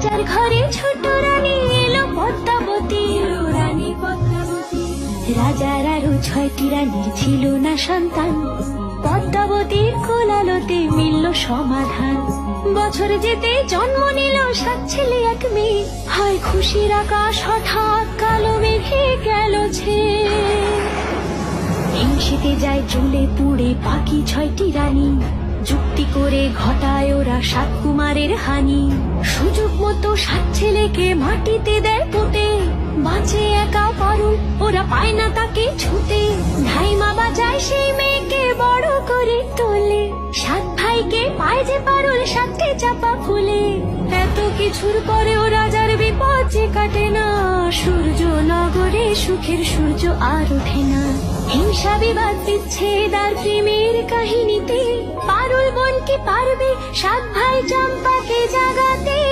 রাজার ঘরে ছোট রানী এলো পদ্মাবতী, রানী পদ্মাবতী। রাজার আরো 6টি রানীর ছিল না সন্তান, পদ্মাবতীর কোলালোতে মিলল সমাধান। বছর যেতে জন্ম নিল 7 ছেলে 1 মেয়ে, হয় খুশির আকাশ হঠাৎ কালো মেঘে গেল ছেয়ে। হিংসেতে যায় জ্বলে পুড়ে বাকি 6টি রানী, যুক্তি করে ঘটায় ওরা 7 কুমারের হানি। সুযোগ মতো 7 ছেলেকে মাটিতে দেয় পুঁতে, বাঁচে একা পারুল, ওরা পায় না তাকে ছুতে। ধাইমা বাজায় সেই মেয়েকে বড় করে তোলে, 7 ভাইকে পায় যে পারুল 7টে চাপা ফুলে। এত কিছুর পরেও রাজার বিপদ যে কাটে না, সূর্য নগরে সুখের সূর্য আর ওঠে না। হিংসা বিবাদ বিচ্ছেদ আর প্রেমের কাহিনীতে পারুল বোন কি পারবে 7 ভাই চম্পাকে জাগাতে?